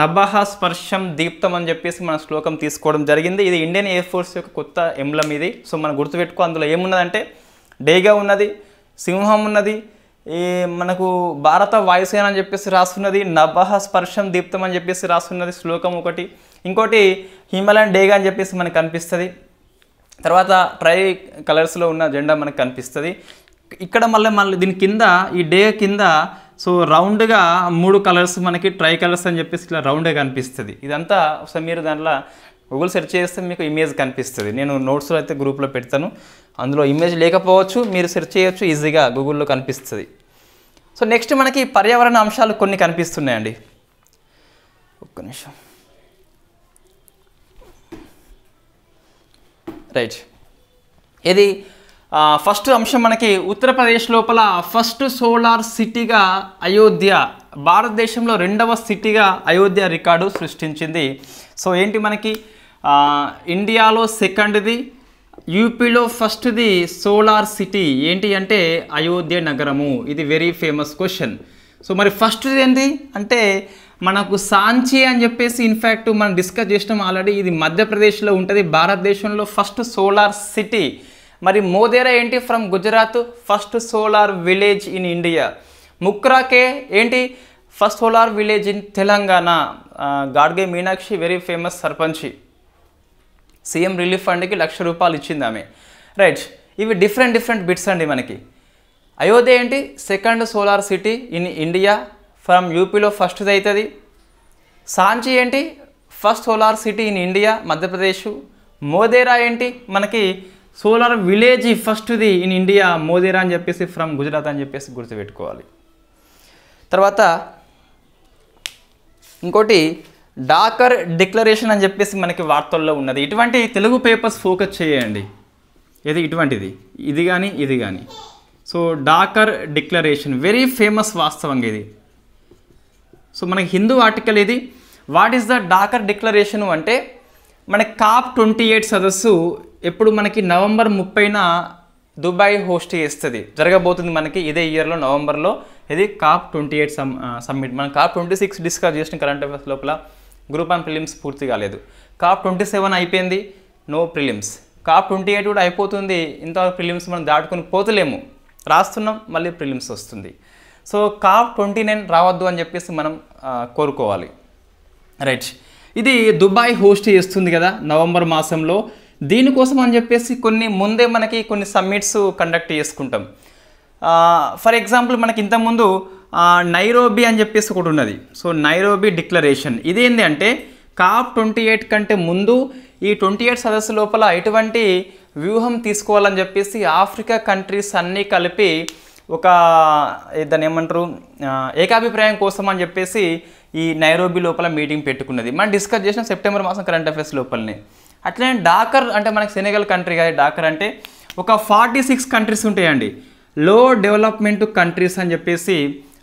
నభః స్పర్శం దీప్తం అని చెప్పేసి మన శ్లోకం తీసుకోవడం జరిగింది. ఇది ఇండియన్ ఎయిర్ ఫోర్స్ యొక్క కొత్త ఎంబ్లం ఇది. సో మనం గుర్తుపెట్టుకో, అందులో ఏమున్నదంటే డేగా ఉన్నది, సింహం ఉన్నది, ఈ మనకు భారత వాయుసేన అని చెప్పేసి రాస్తున్నది, నభః స్పర్శం దీప్తం అని చెప్పేసి రాస్తున్నది శ్లోకం ఒకటి. ఇంకోటి హిమాలయన్ డేగా అని చెప్పేసి మనకు కనిపిస్తుంది. తర్వాత ట్రై కలర్స్లో ఉన్న జెండా మనకు కనిపిస్తుంది. ఇక్కడ మళ్ళీ దీని కింద ఈ డే కింద సో రౌండ్గా 3 కలర్స్ మనకి ట్రై కలర్స్ అని చెప్పేసి ఇట్లా రౌండ్గా కనిపిస్తుంది. ఇదంతా ఒకసారి మీరు దాంట్లో గూగుల్ సెర్చ్ చేస్తే మీకు ఇమేజ్ కనిపిస్తుంది. నేను నోట్స్లో అయితే గ్రూప్లో పెడతాను. అందులో ఇమేజ్ లేకపోవచ్చు, మీరు సెర్చ్ చేయొచ్చు, ఈజీగా గూగుల్లో కనిపిస్తుంది. సో నెక్స్ట్ మనకి పర్యావరణ అంశాలు కొన్ని కనిపిస్తున్నాయండి. ఒక్క నిమిషం. రైట్, ఇది ఫస్ట్ అంశం మనకి ఉత్తరప్రదేశ్ లోపల ఫస్ట్ సోలార్ సిటీగా అయోధ్య, భారతదేశంలో 2వ సిటీగా అయోధ్య రికార్డు సృష్టించింది. సో ఏంటి మనకి ఇండియాలో సెకండ్ది, యూపీలో ఫస్ట్ది సోలార్ సిటీ ఏంటి అంటే అయోధ్య నగరము. ఇది వెరీ ఫేమస్ క్వశ్చన్. సో మరి ఫస్ట్ది ఏంటి అంటే మనకు సాంచి అని చెప్పేసి ఇన్ఫ్యాక్ట్ మనం డిస్కస్ చేసినాం ఆల్రెడీ. ఇది మధ్యప్రదేశ్లో ఉంటుంది, భారతదేశంలో ఫస్ట్ సోలార్ సిటీ. మరి మోదేరా ఏంటి from Gujarat, first solar village in India. ముక్రాకే ఏంటి first solar village in Telangana. Gadge Meenakshi very famous సర్పంచి, సీఎం రిలీఫ్ ఫండ్కి ₹1,00,000 ఇచ్చింది ఆమె. రైట్, ఇవి డిఫరెంట్ బిట్స్ అండి మనకి. అయోధ్య ఏంటి, second solar city in India, from యూపీలో ఫస్ట్ది అవుతుంది. సాంచి ఏంటి, first solar city in India, Madhya Pradesh. Modhera ఏంటి మనకి సోలార్ విలేజ్ ఫస్ట్ది ఇన్ ఇండియా, మోదేరా అని చెప్పేసి ఫ్రమ్ గుజరాత్ అని చెప్పేసి గుర్తుపెట్టుకోవాలి. తర్వాత ఇంకోటి డాకర్ డిక్లరేషన్ అని చెప్పేసి మనకి వార్తల్లో ఉన్నది. ఇటువంటి తెలుగు పేపర్స్ ఫోకస్ చేయండి. ఇది ఇటువంటిది, ఇది కానీ ఇది కానీ. So Dakar declaration very famous వాస్తవంగా ఇది. సో మనకి హిందూ ఆర్టికల్ ఇది. What is the Dakar declaration అంటే మనకి COP28 సదస్సు ఎప్పుడు మనకి నవంబర్ 30న దుబాయ్ హోస్ట్ చేస్తుంది, జరగబోతుంది మనకి ఇదే ఇయర్లో నవంబర్లో. ఇది COP28 సమ్మిట్. మనం COP26 డిస్కస్ చేసిన కరెంట్ అఫైర్స్ లోపల గ్రూప్ 1 ప్రిలిమ్స్ పూర్తి కాలేదు. COP27 అయిపోయింది, నో ప్రిలిమ్స్. COP28 కూడా అయిపోతుంది, ఇంతవరకు ప్రిలిమ్స్ మనం దాటుకొని పోతలేము, రాస్తున్నాం మళ్ళీ ప్రిలిమ్స్ వస్తుంది. సో COP29 రావద్దు అని చెప్పేసి మనం కోరుకోవాలి. రైట్, ఇది దుబాయ్ హోస్ట్ చేస్తుంది కదా నవంబర్ మాసంలో. దీనికోసం అని చెప్పేసి ముందే మనకి కొన్ని సమ్మిట్స్ కండక్ట్ చేసుకుంటాం. ఫర్ ఎగ్జాంపుల్ మనకి ఇంతకుముందు నైరోబీ అని చెప్పేసి ఒకటి ఉన్నది. సో నైరోబీ డిక్లరేషన్ ఇదేంటి అంటే COP28 కంటే ముందు ఈ 28 సదస్సు లోపల ఎటువంటి వ్యూహం తీసుకోవాలని చెప్పేసి ఆఫ్రికా కంట్రీస్ అన్నీ కలిపి ఒక దాన్ని ఏమంటారు ఏకాభిప్రాయం కోసం అని చెప్పేసి ఈ నైరోబీ లోపల మీటింగ్ పెట్టుకున్నది. మనం డిస్కస్ చేసిన సెప్టెంబర్ మాసం కరెంట్ అఫైర్స్ లోపలనే. అట్లనే డాకర్ అంటే మనకి సెనెగల్ కంట్రీ కాదు, డాకర్ అంటే ఒక 46 కంట్రీస్ ఉంటాయండి. లో డెవలప్మెంట్ కంట్రీస్ అని చెప్పేసి,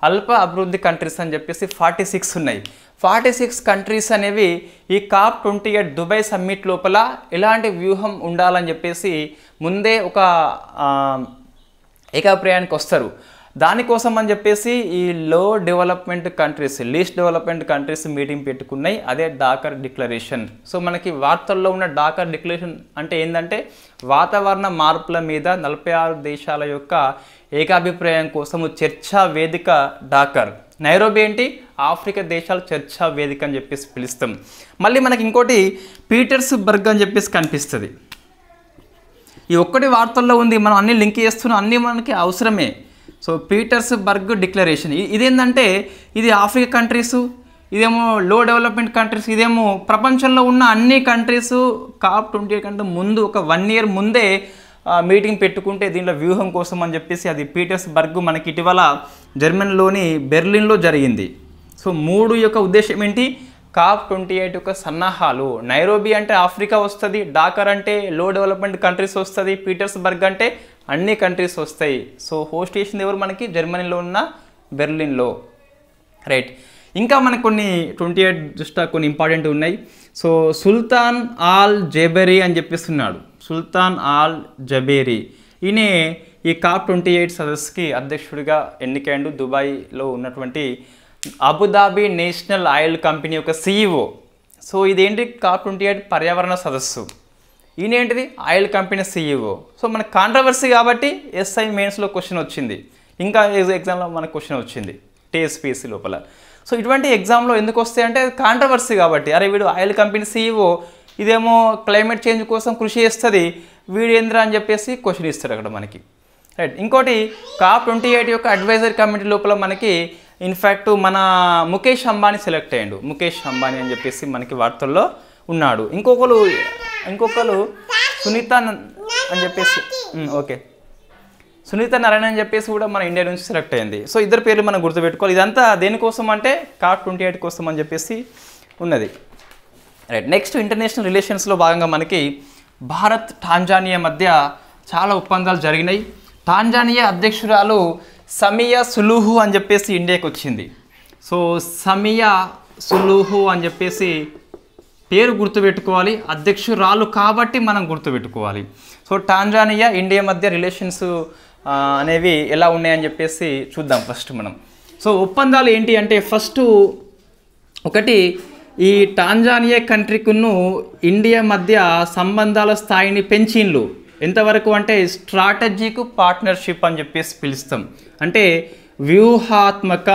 అల్ప అభివృద్ధి కంట్రీస్ అని చెప్పేసి 46 ఉన్నాయి. 46 కంట్రీస్ అనేవి ఈ COP28 దుబాయ్ సమ్మిట్ లోపల ఎలాంటి వ్యూహం ఉండాలని చెప్పేసి ముందే ఒక ఏకాభిప్రాయానికి వస్తారు. దానికోసం అని చెప్పేసి ఈ low development countries, least development countries meeting పెట్టుకున్నాయి. అదే డాకర్ డిక్లరేషన్. సో మనకి వార్తల్లో ఉన్న డాకర్ డిక్లరేషన్ అంటే ఏంటంటే వాతావరణ మార్పుల మీద 46 దేశాల యొక్క ఏకాభిప్రాయం కోసము చర్చా వేదిక డాకర్. నైరోబీ ఏంటి, ఆఫ్రికా దేశాల చర్చా వేదిక అని చెప్పేసి పిలుస్తాం. మళ్ళీ మనకి ఇంకోటి పీటర్స్బర్గ్ అని చెప్పేసి కనిపిస్తుంది. ఈ ఒక్కటి వార్తల్లో ఉంది, మనం అన్ని లింక్ చేస్తున్నాం, అన్నీ మనకి అవసరమే. సో పీటర్స్బర్గ్ డిక్లరేషన్ ఇదేంటంటే ఇది ఆఫ్రికా కంట్రీసు, ఇదేమో లో డెవలప్మెంట్ కంట్రీస్, ఇదేమో ప్రపంచంలో ఉన్న అన్ని కంట్రీస్ COP28 కంటే ముందు ఒక 1 ఇయర్ ముందే మీటింగ్ పెట్టుకుంటే దీంట్లో వ్యూహం కోసం అని చెప్పేసి అది పీటర్స్బర్గ్ మనకి ఇటీవల జర్మనీలోని బెర్లిన్లో జరిగింది. సో 3 యొక్క ఉద్దేశం ఏంటి, COP28 యొక్క సన్నాహాలు. నైరోబీ అంటే ఆఫ్రికా వస్తుంది, డాకర్ అంటే లో డెవలప్మెంట్ కంట్రీస్ వస్తుంది, పీటర్స్బర్గ్ అంటే అన్ని కంట్రీస్ వస్తాయి. సో హోస్ట్ చేసింది ఎవరు మనకి, జర్మనీలో ఉన్న బెర్లిన్లో. రైట్, ఇంకా మనకు కొన్ని 28 దృష్ట్యా కొన్ని ఇంపార్టెంట్ ఉన్నాయి. సో సుల్తాన్ ఆల్ జబేరీ అని చెప్పిస్తున్నాడు. సుల్తాన్ ఆల్ జబేరీ ఈయన ఈ COP28 సదస్సుకి అధ్యక్షుడిగా ఎన్నికైండు. దుబాయ్లో ఉన్నటువంటి అబుదాబి నేషనల్ ఆయిల్ కంపెనీ యొక్క CEO. సో ఇదేంటి, COP28 పర్యావరణ సదస్సు. ఈయన ఏంటిది, ఆయిల్ కంపెనీ CEO. సో మనకు కాంట్రవర్సీ కాబట్టి SI మెయిన్స్లో క్వశ్చన్ వచ్చింది, ఇంకా ఎగ్జామ్లో మనకు క్వశ్చన్ వచ్చింది TSPSC లోపల. సో ఇటువంటి ఎగ్జామ్లో ఎందుకు వస్తాయి అంటే కాంట్రవర్సీ కాబట్టి, అరే వీడు ఆయిల్ కంపెనీ CEO, ఇదేమో క్లైమేట్ చేంజ్ కోసం కృషి చేస్తుంది, వీడేంద్ర అని చెప్పేసి క్వశ్చన్ ఇస్తాడు అక్కడ మనకి. రైట్, ఇంకోటి COP28 యొక్క అడ్వైజరీ కమిటీ లోపల మనకి ఇన్ఫ్యాక్ట్ మన ముఖేష్ అంబానీ సెలెక్ట్ అయ్యాడు. ముఖేష్ అంబానీ అని చెప్పేసి మనకి వార్తల్లో ఉన్నాడు. ఇంకొకరు సునీత అని చెప్పేసి, ఓకే, సునీత నారాయణ అని చెప్పేసి కూడా మన ఇండియా నుంచి సెలెక్ట్ అయింది. సో ఇద్దరు పేర్లు మనం గుర్తుపెట్టుకోవాలి. ఇదంతా దేనికోసం అంటే COP28 కోసం అని చెప్పేసి ఉన్నది. రైట్, నెక్స్ట్ ఇంటర్నేషనల్ రిలేషన్స్లో భాగంగా మనకి భారత్ టాంజానియా మధ్య చాలా ఒప్పందాలు జరిగినాయి. టాంజానియా అధ్యక్షురాలు సమియా సులుహు అని చెప్పేసి ఇండియాకి వచ్చింది. సో సమియా సులుహు అని చెప్పేసి పేరు గుర్తుపెట్టుకోవాలి, అధ్యక్షురాలు కాబట్టి మనం గుర్తుపెట్టుకోవాలి. సో టాంజానియా ఇండియా మధ్య రిలేషన్స్ అనేవి ఎలా ఉన్నాయని చెప్పేసి చూద్దాం ఫస్ట్ మనం. సో ఒప్పందాలు ఏంటి అంటే ఫస్ట్ ఒకటి, ఈ టాంజానియా కంట్రీకును ఇండియా మధ్య సంబంధాల స్థాయిని పెంచిండ్లు. ఎంతవరకు అంటే స్ట్రాటజిక్ పార్ట్నర్షిప్ అని చెప్పేసి పిలుస్తాం. అంటే వ్యూహాత్మక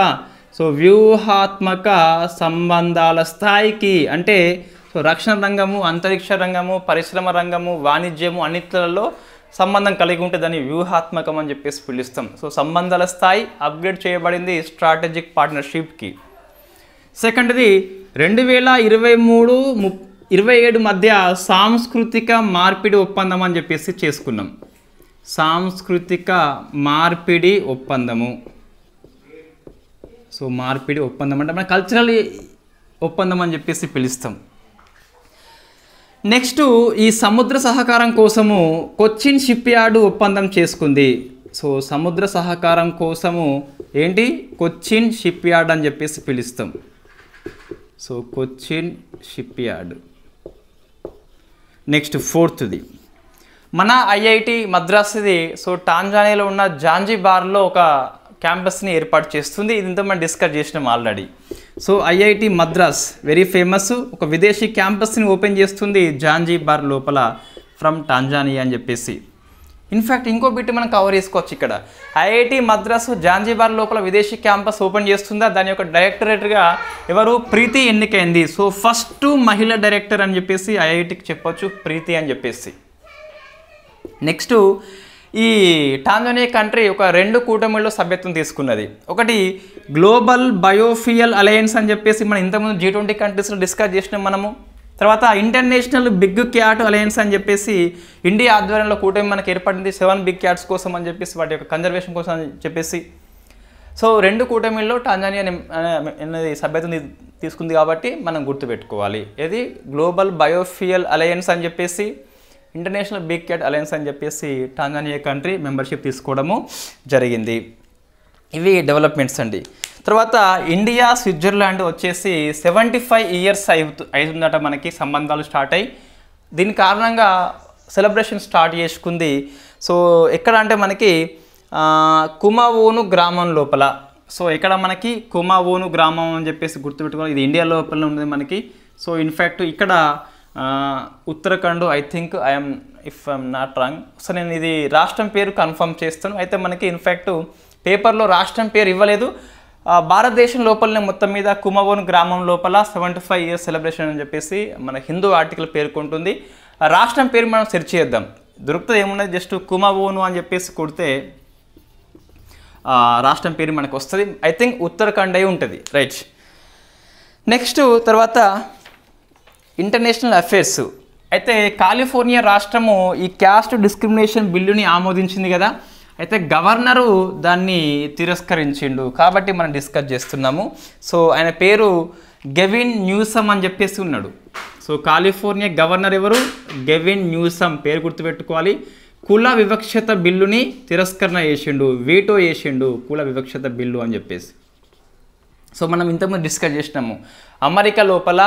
సంబంధాల స్థాయికి, అంటే సో రక్షణ రంగము, అంతరిక్ష రంగము, పరిశ్రమ రంగము, వాణిజ్యము అన్నిట్లలో సంబంధం కలిగి ఉంటే దాన్ని వ్యూహాత్మకం అని చెప్పేసి పిలుస్తాం. సో సంబంధాల స్థాయి అప్గ్రేడ్ చేయబడింది స్ట్రాటజిక్ పార్ట్నర్షిప్కి. సెకండ్ది 2023-27 మధ్య సాంస్కృతిక మార్పిడి ఒప్పందం అని చెప్పేసి చేసుకున్నాం. సాంస్కృతిక మార్పిడి ఒప్పందము. సో మార్పిడి ఒప్పందం అంటే మన కల్చరల్ ఒప్పందం అని చెప్పేసి పిలుస్తాం. నెక్స్ట్ ఈ సముద్ర సహకారం కోసము కొచ్చిన్ షిప్ యార్డ్ ఒప్పందం చేసుకుంది. సో సముద్ర సహకారం కోసము ఏంటి కొచ్చిన్ షిప్ యార్డ్ అని చెప్పేసి పిలుస్తాం. So Cochin ship yard. Next ఫోర్త్ది మన ఐఐటి మద్రాస్ది. సో టాంజానియాలో ఉన్న జాంజిబార్లో ఒక క్యాంపస్ని ఏర్పాటు చేస్తుంది. ఇదంతా మనం డిస్కస్ చేసినాం already. So IIT Madras very famous, ఒక విదేశీ క్యాంపస్ని ఓపెన్ చేస్తుంది జాంజిబార్ లోపల ఫ్రమ్ టాంజానియా అని చెప్పేసి. ఇన్ఫ్యాక్ట్ ఇంకో బిట్ మనం కవర్ చేసుకోవచ్చు ఇక్కడ. ఐఐటి మద్రాసు జాంజిబార్ లోపల విదేశీ క్యాంపస్ ఓపెన్ చేస్తుందా, దాని యొక్క డైరెక్టరేట్గా ఎవరు ప్రీతి ఎన్నికైంది. సో ఫస్ట్ మహిళా డైరెక్టర్ అని చెప్పేసి ఐఐటికి చెప్పొచ్చు ప్రీతి అని చెప్పేసి. నెక్స్ట్ ఈ టాంజానియా కంట్రీ ఒక 2 కూటమిల్లో సభ్యత్వం తీసుకున్నది. ఒకటి గ్లోబల్ బయోఫియల్ అలయన్స్ అని చెప్పేసి మనం ఇంతకుముందు G20 కంట్రీస్లో డిస్కస్ చేసినాం మనము. తర్వాత ఇంటర్నేషనల్ బిగ్ క్యాట్ అలయన్స్ అని చెప్పేసి ఇండియా ఆధ్వర్యంలో కూటమి మనకి ఏర్పడింది 7 బిగ్ క్యాట్స్ కోసం అని చెప్పేసి, వాటి యొక్క కన్జర్వేషన్ కోసం అని చెప్పేసి. సో 2 కూటమిల్లో టాంజానియా అనేది సభ్యత్వం తీసుకుంది కాబట్టి మనం గుర్తుపెట్టుకోవాలి. ఇది గ్లోబల్ బయోఫియల్ అలయన్స్ అని చెప్పేసి, ఇంటర్నేషనల్ బిగ్ క్యాట్ అలయన్స్ అని చెప్పేసి టాంజానియా కంట్రీ మెంబర్షిప్ తీసుకోవడము జరిగింది. ఇవి డెవలప్మెంట్స్ అండి. తర్వాత ఇండియా స్విట్జర్లాండ్ వచ్చేసి 75 ఇయర్స్ అవుతుందట మనకి సంబంధాలు స్టార్ట్ అయ్యి. దీని కారణంగా సెలబ్రేషన్ స్టార్ట్ చేసుకుంది. సో ఎక్కడ అంటే మనకి కుమావోను గ్రామం లోపల. సో ఇక్కడ మనకి కుమావోను గ్రామం అని చెప్పేసి గుర్తుపెట్టుకోవాలి. ఇది ఇండియా లోపల ఉంది మనకి. సో ఇన్ఫ్యాక్ట్ ఇక్కడ Uttarakhand I think I'm not wrong. So నేను ఇది రాష్ట్రం పేరు కన్ఫర్మ్ చేస్తాను. అయితే మనకి ఇన్ఫ్యాక్ట్ పేపర్లో రాష్ట్రం పేరు ఇవ్వలేదు. భారతదేశం లోపలనే మొత్తం మీద కుమావోను గ్రామం లోపల 75 ఇయర్స్ సెలబ్రేషన్ అని చెప్పేసి మన హిందూ ఆర్టికల్ పేర్కొంటుంది. రాష్ట్రం పేరు మనం సెర్చ్ చేద్దాం, దొరుకుతుంది. ఏమున్నది జస్ట్ కుమావోను అని చెప్పేసి కొడితే రాష్ట్రం పేరు మనకు వస్తుంది. ఐ థింక్ ఉత్తరాఖండ్ అయి ఉంటుంది, రైట్. నెక్స్ట్ తర్వాత ఇంటర్నేషనల్ అఫేర్స్. అయితే కాలిఫోర్నియా రాష్ట్రము ఈ క్యాస్ట్ డిస్క్రిమినేషన్ బిల్లుని ఆమోదించింది కదా. అయితే గవర్నరు దాన్ని తిరస్కరించిండు కాబట్టి మనం డిస్కస్ చేస్తున్నాము. సో ఆయన పేరు గెవిన్ న్యూసమ్ అని చెప్పేసి ఉన్నాడు. సో కాలిఫోర్నియా గవర్నర్ ఎవరు? గెవిన్ న్యూసమ్. పేరు గుర్తుపెట్టుకోవాలి. కుల వివక్షత బిల్లుని తిరస్కరణ చేసిండు, వీటో చేసిండు కుల వివక్షత బిల్లు అని చెప్పేసి. సో మనం ఇంతకుముందు డిస్కస్ చేసినాము అమెరికా లోపల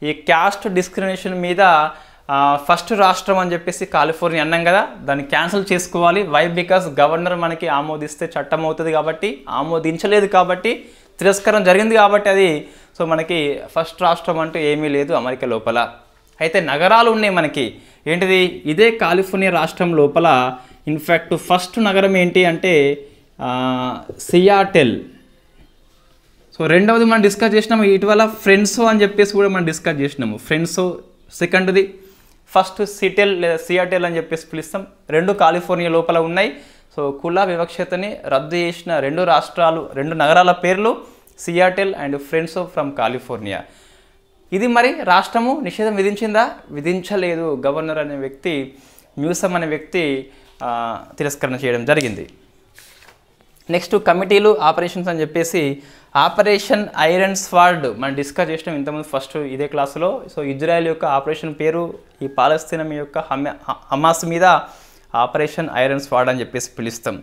ఈ క్యాస్ట్ డిస్క్రిమినేషన్ మీద ఫస్ట్ రాష్ట్రం అని చెప్పేసి కాలిఫోర్నియా అన్నాం కదా, దాన్ని క్యాన్సిల్ చేసుకోవాలి. వై? బికాస్ గవర్నర్ మనకి ఆమోదిస్తే చట్టం అవుతుంది కాబట్టి, ఆమోదించలేదు కాబట్టి తిరస్కారం జరిగింది కాబట్టి అది. సో మనకి ఫస్ట్ రాష్ట్రం అంటూ ఏమీ లేదు అమెరికా లోపల. అయితే నగరాలు ఉన్నాయి మనకి. ఏంటిది? ఇదే కాలిఫోర్నియా రాష్ట్రం లోపల ఇన్ఫ్యాక్ట్ ఫస్ట్ నగరం ఏంటి అంటే సియాటెల్. సో రెండవది మనం డిస్కస్ చేసినాము ఇటీవల ఫ్రెండ్సో అని చెప్పేసి కూడా మనం డిస్కస్ చేసినాము. ఫ్రెండ్సో సెకండ్ది. ఫస్ట్ సిటెల్ లేదా సియాటెల్ అని చెప్పేసి పిలుస్తాం. 2 కాలిఫోర్నియా లోపల ఉన్నాయి. సో కుల వివక్షతని రద్దు చేసిన 2 రాష్ట్రాలు, 2 నగరాల పేర్లు సియాటెల్ అండ్ ఫ్రెండ్సో ఫ్రమ్ కాలిఫోర్నియా. ఇది మరి రాష్ట్రము నిషేధం విధించిందా? విధించలేదు. గవర్నర్ అనే వ్యక్తి, న్యూసమ్ అనే వ్యక్తి తిరస్కరణ చేయడం జరిగింది. నెక్స్ట్ కమిటీలు, ఆపరేషన్స్ అని చెప్పేసి ఆపరేషన్ ఐరన్ స్వార్డ్ మనం డిస్కస్ చేసినాం ఇంతకుముందు ఫస్ట్ ఇదే క్లాసులో. సో ఇజ్రాయెల్ యొక్క ఆపరేషన్ పేరు ఈ పాలస్తీనా యొక్క హమాస్ మీద ఆపరేషన్ ఐరన్ స్వార్డ్ అని చెప్పేసి పిలుస్తాం.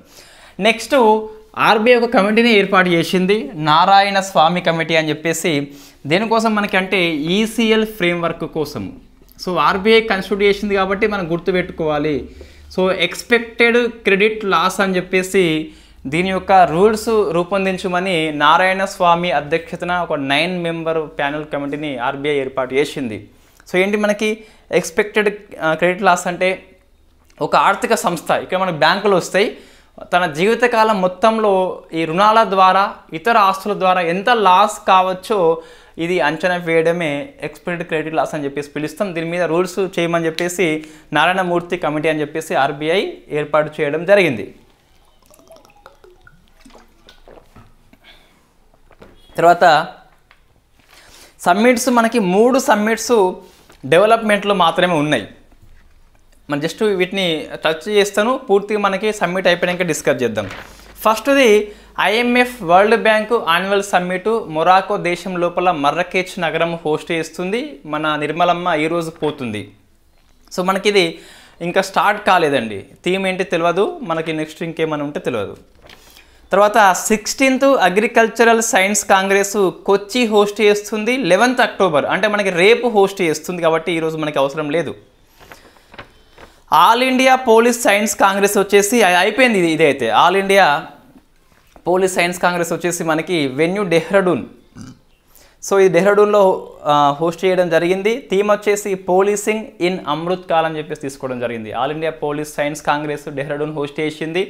నెక్స్ట్ ఆర్బీఐ ఒక కమిటీని ఏర్పాటు చేసింది, నారాయణ స్వామి కమిటీ అని చెప్పేసి. దేనికోసం మనకి అంటే ఈసీఎల్ ఫ్రేమ్వర్క్ కోసం. సో ఆర్బీఐ కన్స్టిట్యూట్ చేసింది కాబట్టి మనం గుర్తుపెట్టుకోవాలి. సో ఎక్స్పెక్టెడ్ క్రెడిట్ లాస్ అని చెప్పేసి దీని యొక్క రూల్స్ రూపొందించమని నారాయణ స్వామి అధ్యక్షతన ఒక 9 మెంబర్ ప్యానెల్ కమిటీని ఆర్బీఐ ఏర్పాటు చేసింది. సో ఏంటి మనకి ఎక్స్పెక్టెడ్ క్రెడిట్ లాస్ అంటే ఒక ఆర్థిక సంస్థ, ఇక్కడ మనకు బ్యాంకులు వస్తాయి, తన జీవితకాలం మొత్తంలో ఈ రుణాల ద్వారా ఇతర ఆస్తుల ద్వారా ఎంత లాస్ కావచ్చో ఇది అంచనా వేయడమే ఎక్స్పెక్టెడ్ క్రెడిట్ లాస్ అని చెప్పేసి పిలుస్తాం. దీని మీద రూల్స్ చేయమని చెప్పేసి నారాయణమూర్తి కమిటీ అని చెప్పేసి ఆర్బీఐ ఏర్పాటు చేయడం జరిగింది. తర్వాత సమ్మిట్స్, మనకి 3 సమ్మిట్స్ డెవలప్మెంట్లో మాత్రమే ఉన్నాయి. మనం జస్ట్ వీటిని టచ్ చేస్తాను, పూర్తిగా మనకి సమ్మిట్ అయిపోయాక డిస్కస్ చేద్దాం. ఫస్ట్ది IMF world bank annual summit Morocco దేశం లోపల మర్రకేచ్ నగరం హోస్ట్ చేస్తుంది. మన నిర్మలమ్మ ఈరోజు పోతుంది. సో మనకి ఇది ఇంకా స్టార్ట్ కాలేదండి. థీమ్ ఏంటి తెలియదు మనకి, నెక్స్ట్ ఇంకేమైనా ఉంటే తెలియదు. తర్వాత 16th అగ్రికల్చరల్ సైన్స్ కాంగ్రెస్ కొచ్చి హోస్ట్ చేస్తుంది 11th అక్టోబర్, అంటే మనకి రేపు హోస్ట్ చేస్తుంది కాబట్టి ఈరోజు మనకి అవసరం లేదు. All India police science Congress వచ్చేసి అయిపోయింది. ఇదైతే all India police science Congress వచ్చేసి మనకి వెన్యూ డెహ్రాడూన్. సో ఇది డెహ్రాడూన్లో హోస్ట్ చేయడం జరిగింది. థీమ్ వచ్చేసి పోలీసింగ్ ఇన్ అమృత్ కాల్ అని చెప్పేసి తీసుకోవడం జరిగింది. All India police science Congress Dehradun host చేసింది.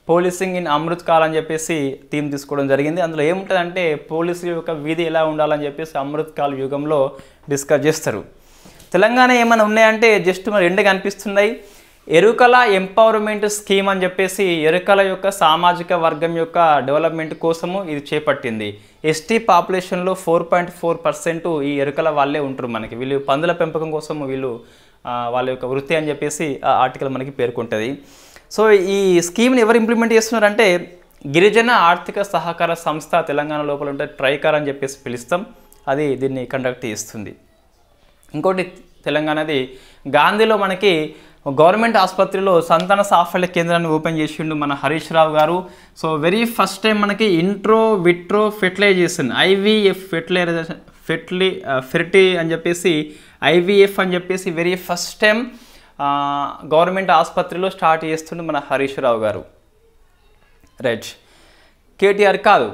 పోలీసింగ్ ఇన్ అమృత్ కాల్ అని చెప్పేసి థీమ్ తీసుకోవడం జరిగింది. అందులో ఏముంటుందంటే పోలీసుల యొక్క విధి ఎలా ఉండాలని చెప్పేసి అమృత్ కాల్ యుగంలో డిస్కస్ చేస్తారు. తెలంగాణ ఏమైనా ఉన్నాయంటే జస్ట్ మరి 2 కనిపిస్తున్నాయి. ఎరుకల ఎంపవర్మెంట్ స్కీమ్ అని చెప్పేసి ఎరుకల యొక్క సామాజిక వర్గం యొక్క డెవలప్మెంట్ కోసము ఇది చేపట్టింది. ఎస్టీ పాపులేషన్లో 4.4% ఈ ఎరుకల వాళ్ళే ఉంటారు. మనకి వీళ్ళు పందుల పెంపకం కోసము వీళ్ళు వాళ్ళ యొక్క వృత్తి అని చెప్పేసి ఆ ఆర్టికల్ మనకి పేర్కొంటుంది. సో ఈ స్కీమ్ని ఎవరు ఇంప్లిమెంట్ చేస్తున్నారంటే గిరిజన ఆర్థిక సహకార సంస్థ తెలంగాణ లోపల ఉంటే ట్రైకార్ అని చెప్పేసి పిలుస్తాం. అది దీన్ని కండక్ట్ చేస్తుంది. ఇంకోటి తెలంగాణది గాంధీలో మనకి గవర్నమెంట్ ఆసుపత్రిలో సంతాన సాఫల్య కేంద్రాన్ని ఓపెన్ చేసిండు మన హరీష్ రావు గారు. సో వెరీ ఫస్ట్ టైం మనకి intro vitro fertilisation IVF forty అని చెప్పేసి ఐవీఎఫ్ అని చెప్పేసి వెరీ ఫస్ట్ టైం గవర్నమెంట్ ఆసుపత్రిలో స్టార్ట్ చేస్తుండే మన హరీష్ రావు గారు. రైట్, కేటీఆర్ కాదు.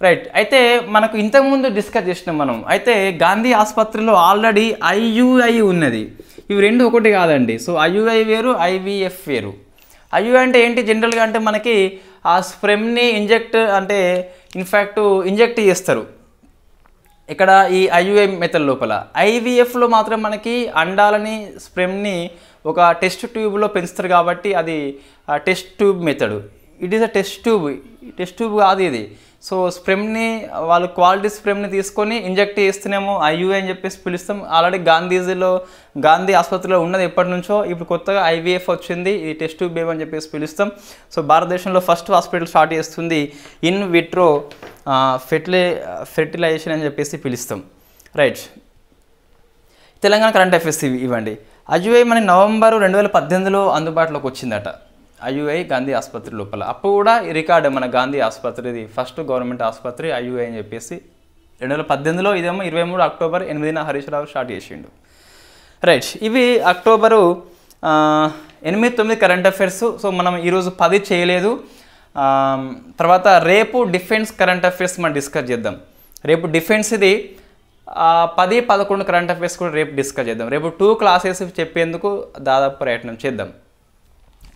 రైట్, అయితే మనకు ఇంతకుముందు డిస్కస్ చేసినాం మనం. అయితే గాంధీ ఆసుపత్రిలో ఆల్రెడీ ఐయుఐ ఉన్నది. ఇవి 2 ఒకటి కాదండి. సో ఐయుఐ వేరు, ఐవీఎఫ్ వేరు. ఐయుఐ అంటే ఏంటి జనరల్గా అంటే మనకి ఆ స్ప్రెమ్ని ఇంజెక్ట్ చేస్తారు ఇక్కడ ఈ ఐయుఐ మెథడ్ లోపల. ఐవీఎఫ్లో మాత్రం మనకి అండాలని స్ప్రెమ్ని ఒక టెస్ట్ ట్యూబ్లో పెంచుతారు కాబట్టి అది test tube method. It is a test tube కాదు ఇది. సో స్ప్రెమ్ని వాళ్ళు క్వాలిటీ స్ప్రెమ్ని తీసుకొని ఇంజెక్ట్ చేస్తేనేమో ఐయుఐ అని చెప్పేసి పిలుస్తాం. ఆల్రెడీ గాంధీ ఆసుపత్రిలో ఉన్నది ఎప్పటి నుంచో, ఇప్పుడు కొత్తగా ఐవీఎఫ్ వచ్చింది. ఇది టెస్ట్ ట్యూబ్ బేబీ అని చెప్పేసి పిలుస్తాం. సో భారతదేశంలో ఫస్ట్ హాస్పిటల్ స్టార్ట్ చేస్తుంది ఇన్ విట్రో ఫెర్టిలైజేషన్ అని చెప్పేసి పిలుస్తాం. రైట్, తెలంగాణ కరెంట్ అఫైర్స్ ఇవ్వండి. ఐయుఐ మనకి నవంబర్ 2018లో అందుబాటులోకి వచ్చిందట. ఐయుఐ గాంధీ ఆసుపత్రి లోపల అప్పుడు కూడా ఈ రికార్డు మన గాంధీ ఆసుపత్రిది ఫస్ట్ గవర్నమెంట్ ఆసుపత్రి ఐయుఐ అని చెప్పేసి 2018లో. ఇదేమో 23 అక్టోబర్ 8న హరీష్ రావు స్టార్ట్ చేసిండు. రైట్, ఇవి అక్టోబరు 8-9 కరెంట్ అఫైర్స్. సో మనం ఈరోజు 10 చేయలేదు. తర్వాత రేపు డిఫెన్స్ కరెంట్ అఫైర్స్ మనం డిస్కస్ చేద్దాం. రేపు డిఫెన్స్ది 10-11 కరెంట్ అఫైర్స్ కూడా రేపు డిస్కస్ చేద్దాం. రేపు 2 క్లాసెస్ చెప్పేందుకు దాదాపు ప్రయత్నం చేద్దాం.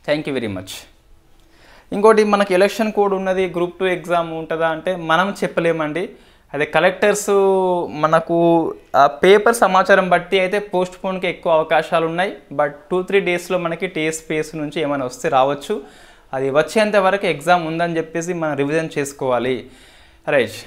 Thank you very much. ఇంకోటి మనకి ఎలక్షన్ కోడ్ ఉన్నది, Group 2 ఎగ్జామ్ ఉంటుందా అంటే మనం చెప్పలేమండి. అదే కలెక్టర్స్ మనకు పేపర్ సమాచారం బట్టి అయితే పోస్ట్పోన్కి ఎక్కువ అవకాశాలు ఉన్నాయి. బట్ 2-3 డేస్లో మనకి టీఎస్పీఎస్ నుంచి ఏమైనా వస్తే రావచ్చు. అది వచ్చేంత వరకు ఎగ్జామ్ ఉందని చెప్పేసి మనం రివిజన్ చేసుకోవాలి. రైట్.